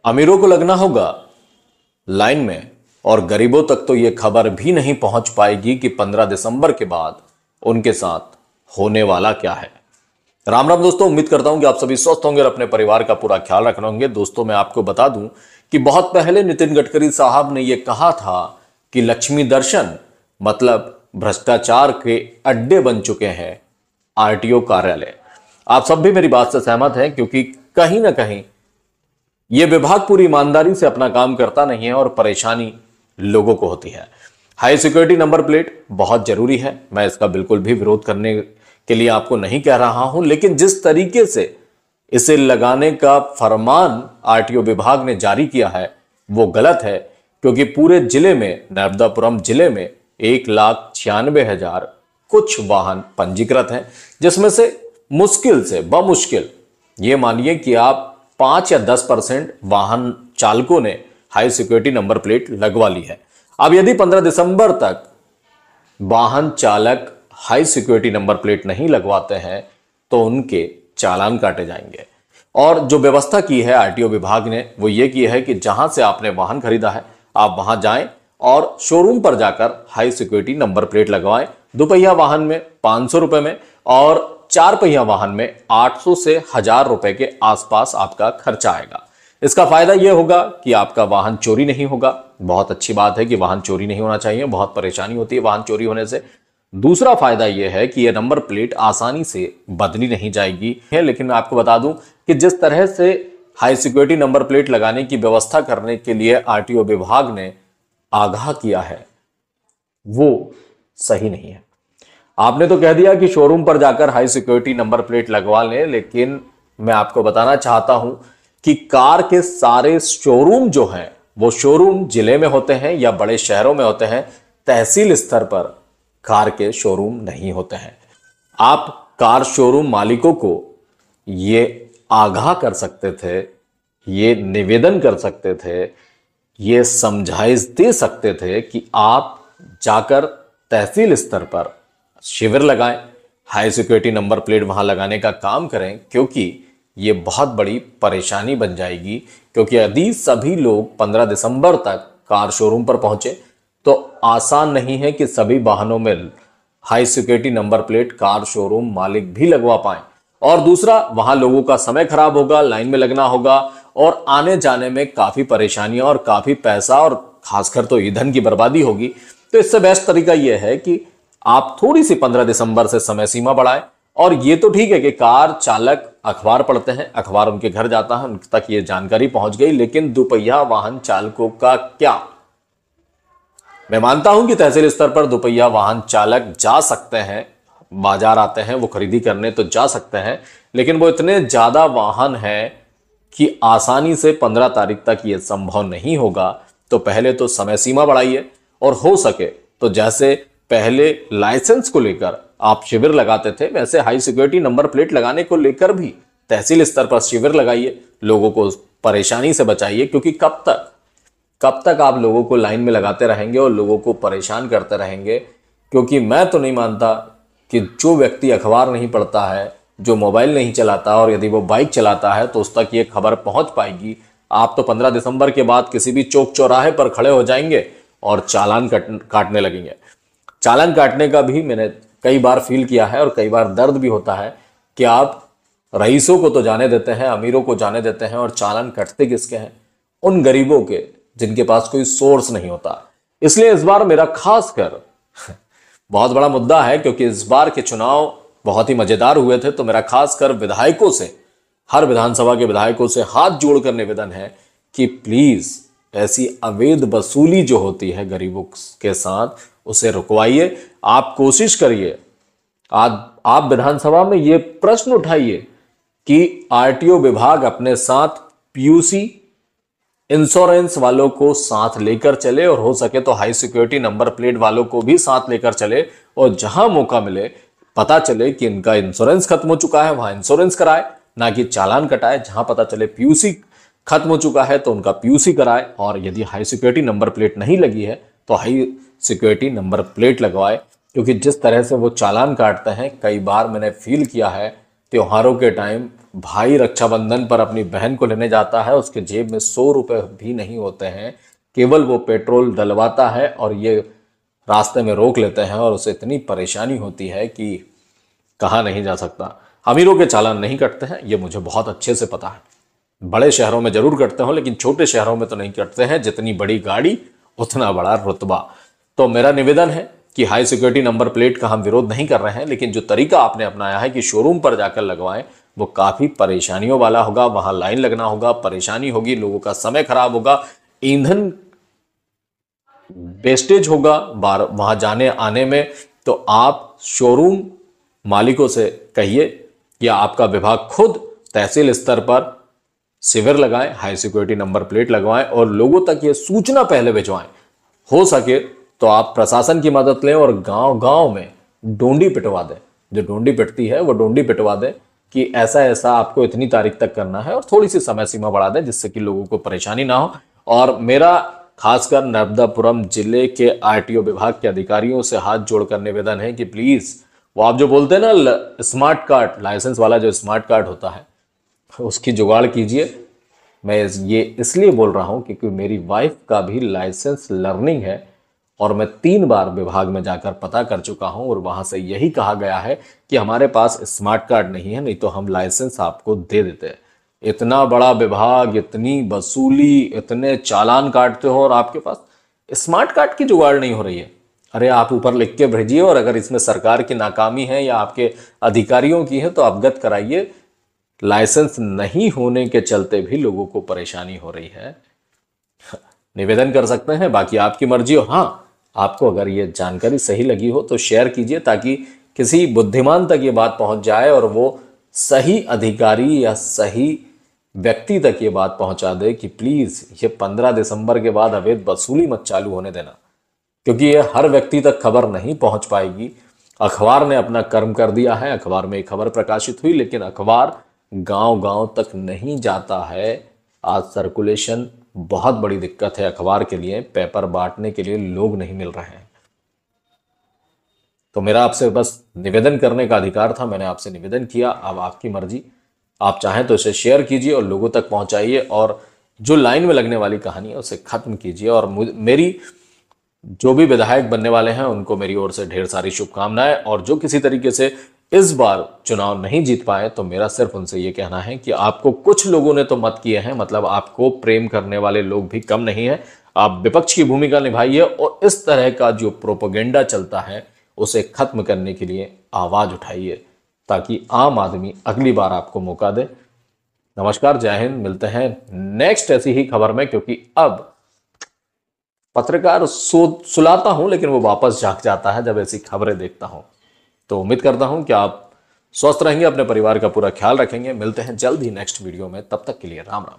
अमीरों को लगना होगा लाइन में और गरीबों तक तो यह खबर भी नहीं पहुंच पाएगी कि 15 दिसंबर के बाद उनके साथ होने वाला क्या है। राम राम दोस्तों, उम्मीद करता हूं कि आप सभी स्वस्थ होंगे और अपने परिवार का पूरा ख्याल रख रहे होंगे। दोस्तों, मैं आपको बता दूं कि बहुत पहले नितिन गडकरी साहब ने यह कहा था कि लक्ष्मी दर्शन मतलब भ्रष्टाचार के अड्डे बन चुके हैं आरटीओ कार्यालय। आप सब भी मेरी बात से सहमत हैं, क्योंकि कहीं ना कहीं यह विभाग पूरी ईमानदारी से अपना काम करता नहीं है और परेशानी लोगों को होती है। हाई सिक्योरिटी नंबर प्लेट बहुत जरूरी है, मैं इसका बिल्कुल भी विरोध करने के लिए आपको नहीं कह रहा हूं, लेकिन जिस तरीके से इसे लगाने का फरमान आरटीओ विभाग ने जारी किया है वो गलत है। क्योंकि पूरे जिले में, नर्मदापुरम जिले में 1,96,000 कुछ वाहन पंजीकृत हैं, जिसमें से मुश्किल से बमुश्किल ये मानिए कि आप 5 या 10% वाहन चालकों ने हाई सिक्योरिटी नंबर प्लेट लगवा ली है। अब यदि 15 दिसंबर तक वाहन चालक हाई सिक्योरिटी नंबर प्लेट नहीं लगवाते हैं तो उनके चालान काटे जाएंगे। और जो व्यवस्था की है आरटीओ विभाग ने वो ये की है कि जहां से आपने वाहन खरीदा है आप वहां जाएं और शोरूम पर जाकर हाई सिक्योरिटी नंबर प्लेट लगवाएं। दुपहिया वाहन में 500 रुपए में और 4 पहिया वाहन में 800 से 1000 रुपए के आसपास आपका खर्चा आएगा। इसका फायदा यह होगा कि आपका वाहन चोरी नहीं होगा। बहुत अच्छी बात है कि वाहन चोरी नहीं होना चाहिए, बहुत परेशानी होती है वाहन चोरी होने से। दूसरा फायदा यह है कि यह नंबर प्लेट आसानी से बदली नहीं जाएगी है। लेकिन मैं आपको बता दूं कि जिस तरह से हाई सिक्योरिटी नंबर प्लेट लगाने की व्यवस्था करने के लिए आरटीओ विभाग ने आगाह किया है वो सही नहीं है। आपने तो कह दिया कि शोरूम पर जाकर हाई सिक्योरिटी नंबर प्लेट लगवा लें, लेकिन मैं आपको बताना चाहता हूं कि कार के सारे शोरूम जो हैं वो शोरूम जिले में होते हैं या बड़े शहरों में होते हैं। तहसील स्तर पर कार के शोरूम नहीं होते हैं। आप कार शोरूम मालिकों को ये आगाह कर सकते थे, ये निवेदन कर सकते थे, ये समझाइश दे सकते थे कि आप जाकर तहसील स्तर पर शिविर लगाएं, हाई सिक्योरिटी नंबर प्लेट वहां लगाने का काम करें, क्योंकि ये बहुत बड़ी परेशानी बन जाएगी। क्योंकि यदि सभी लोग 15 दिसंबर तक कार शोरूम पर पहुंचे तो आसान नहीं है कि सभी वाहनों में high security number plate car showroom मालिक भी लगवा पाएं। और दूसरा, वहां लोगों का समय खराब होगा, लाइन में लगना होगा और आने जाने में काफी परेशानियां और काफी पैसा और खासकर तो ईंधन की बर्बादी होगी। तो इससे बेस्ट तरीका यह है कि आप थोड़ी सी 15 दिसंबर से समय सीमा बढ़ाएं। और ये तो ठीक है कि कार चालक अखबार पढ़ते हैं, अखबार उनके घर जाता है, उन तक ये जानकारी पहुंच गई, लेकिन दुपहिया वाहन चालकों का क्या? मैं मानता हूं कि तहसील स्तर पर दुपहिया वाहन चालक जा सकते हैं, बाजार आते हैं वो खरीदी करने तो जा सकते हैं, लेकिन वो इतने ज्यादा वाहन हैं कि आसानी से 15 तारीख तक ये संभव नहीं होगा। तो पहले तो समय सीमा बढ़ाइए और हो सके तो जैसे पहले लाइसेंस को लेकर आप शिविर लगाते थे, वैसे हाई सिक्योरिटी नंबर प्लेट लगाने को लेकर भी तहसील स्तर पर शिविर लगाइए, लोगों को परेशानी से बचाइए। क्योंकि कब तक आप लोगों को लाइन में लगाते रहेंगे और लोगों को परेशान करते रहेंगे? क्योंकि मैं तो नहीं मानता कि जो व्यक्ति अखबार नहीं पढ़ता है, जो मोबाइल नहीं चलाता और यदि वो बाइक चलाता है तो उस तक ये खबर पहुंच पाएगी। आप तो 15 दिसंबर के बाद किसी भी चौक चौराहे पर खड़े हो जाएंगे और चालान काटने लगेंगे। चालान काटने का भी मैंने कई बार फील किया है और कई बार दर्द भी होता है कि आप रईसों को तो जाने देते हैं, अमीरों को जाने देते हैं, और चालान कटते किसके हैं? उन गरीबों के जिनके पास कोई सोर्स नहीं होता। इसलिए इस बार मेरा खासकर बहुत बड़ा मुद्दा है, क्योंकि इस बार के चुनाव बहुत ही मजेदार हुए थे, तो मेरा खासकर विधायकों से, हर विधानसभा के विधायकों से हाथ जोड़कर निवेदन है कि प्लीज ऐसी अवैध वसूली जो होती है गरीबों के साथ उसे रुकवाइए। आप कोशिश करिए, आज आप विधानसभा में यह प्रश्न उठाइए कि आरटीओ विभाग अपने साथ पीयूसी इंश्योरेंस वालों को साथ लेकर चले और हो सके तो हाई सिक्योरिटी नंबर प्लेट वालों को भी साथ लेकर चले, और जहां मौका मिले, पता चले कि इनका इंश्योरेंस खत्म हो चुका है वहां इंश्योरेंस कराए, ना कि चालान कटाए। जहां पता चले पीयूसी खत्म हो चुका है तो उनका पीयूसी कराए, और यदि हाई सिक्योरिटी नंबर प्लेट नहीं लगी है तो हाई सिक्योरिटी नंबर प्लेट लगवाए। क्योंकि जिस तरह से वो चालान काटते हैं, कई बार मैंने फील किया है त्योहारों के टाइम भाई रक्षाबंधन पर अपनी बहन को लेने जाता है, उसके जेब में 100 रुपए भी नहीं होते हैं, केवल वो पेट्रोल डलवाता है और ये रास्ते में रोक लेते हैं और उसे इतनी परेशानी होती है कि कहा नहीं जा सकता। अमीरों के चालान नहीं कटते हैं, ये मुझे बहुत अच्छे से पता है। बड़े शहरों में जरूर कटते हो, लेकिन छोटे शहरों में तो नहीं कटते हैं। जितनी बड़ी गाड़ी उतना बड़ा रुतबा। तो मेरा निवेदन है कि हाई सिक्योरिटी नंबर प्लेट का हम विरोध नहीं कर रहे हैं, लेकिन जो तरीका आपने अपनाया है कि शोरूम पर जाकर लगवाएं, वो काफी परेशानियों वाला होगा। वहां लाइन लगना होगा, परेशानी होगी, लोगों का समय खराब होगा, ईंधन वेस्टेज होगा वहां जाने आने में। तो आप शोरूम मालिकों से कहिए कि आपका विभाग खुद तहसील स्तर पर शिविर लगाएं, हाई सिक्योरिटी नंबर प्लेट लगवाएं और लोगों तक ये सूचना पहले भिजवाएं। हो सके तो आप प्रशासन की मदद लें और गांव गांव में डोंडी पिटवा दें। जो डोंडी पिटती है वो डोंडी पिटवा दें कि ऐसा ऐसा आपको इतनी तारीख तक करना है, और थोड़ी सी समय सीमा बढ़ा दें जिससे कि लोगों को परेशानी ना हो। और मेरा खासकर नर्मदापुरम जिले के आरटीओ विभाग के अधिकारियों से हाथ जोड़कर निवेदन है कि प्लीज वो आप जो बोलते हैं ना स्मार्ट कार्ड, लाइसेंस वाला जो स्मार्ट कार्ड होता है, उसकी जुगाड़ कीजिए। मैं ये इसलिए बोल रहा हूं क्योंकि मेरी वाइफ का भी लाइसेंस लर्निंग है और मैं 3 बार विभाग में जाकर पता कर चुका हूं और वहां से यही कहा गया है कि हमारे पास स्मार्ट कार्ड नहीं है, नहीं तो हम लाइसेंस आपको दे देते हैं। इतना बड़ा विभाग, इतनी वसूली, इतने चालान काटते हो और आपके पास स्मार्ट कार्ड की जुगाड़ नहीं हो रही है। अरे आप ऊपर लिख के भेजिए, और अगर इसमें सरकार की नाकामी है या आपके अधिकारियों की है तो अवगत कराइए। लाइसेंस नहीं होने के चलते भी लोगों को परेशानी हो रही है। निवेदन कर सकते हैं, बाकी आपकी मर्जी हो। हाँ, आपको अगर ये जानकारी सही लगी हो तो शेयर कीजिए ताकि किसी बुद्धिमान तक ये बात पहुंच जाए और वो सही अधिकारी या सही व्यक्ति तक ये बात पहुंचा दे कि प्लीज ये 15 दिसंबर के बाद अवैध वसूली मत चालू होने देना, क्योंकि ये हर व्यक्ति तक खबर नहीं पहुंच पाएगी। अखबार ने अपना कर्म कर दिया है, अखबार में एक खबर प्रकाशित हुई, लेकिन अखबार गांव गांव तक नहीं जाता है। आज सर्कुलेशन बहुत बड़ी दिक्कत है अखबार के लिए, पेपर बांटने के लिए लोग नहीं मिल रहे हैं। तो मेरा आपसे बस निवेदन करने का अधिकार था, मैंने आपसे निवेदन किया। अब आपकी मर्जी, आप चाहें तो इसे शेयर कीजिए और लोगों तक पहुंचाइए, और जो लाइन में लगने वाली कहानी है उसे खत्म कीजिए। और मेरी जो भी विधायक बनने वाले हैं उनको मेरी ओर से ढेर सारी शुभकामनाएं, और जो किसी तरीके से इस बार चुनाव नहीं जीत पाए तो मेरा सिर्फ उनसे ये कहना है कि आपको कुछ लोगों ने तो मत किए हैं, मतलब आपको प्रेम करने वाले लोग भी कम नहीं है। आप विपक्ष की भूमिका निभाइए और इस तरह का जो प्रोपेगेंडा चलता है उसे खत्म करने के लिए आवाज उठाइए, ताकि आम आदमी अगली बार आपको मौका दे। नमस्कार, जय हिंद। मिलते हैं नेक्स्ट ऐसी ही खबर में, क्योंकि अब पत्रकार सुलाता हूं लेकिन वो वापस जाग जाता है जब ऐसी खबरें देखता हूं। तो उम्मीद करता हूं कि आप स्वस्थ रहेंगे, अपने परिवार का पूरा ख्याल रखेंगे। मिलते हैं जल्द ही नेक्स्ट वीडियो में, तब तक के लिए राम राम।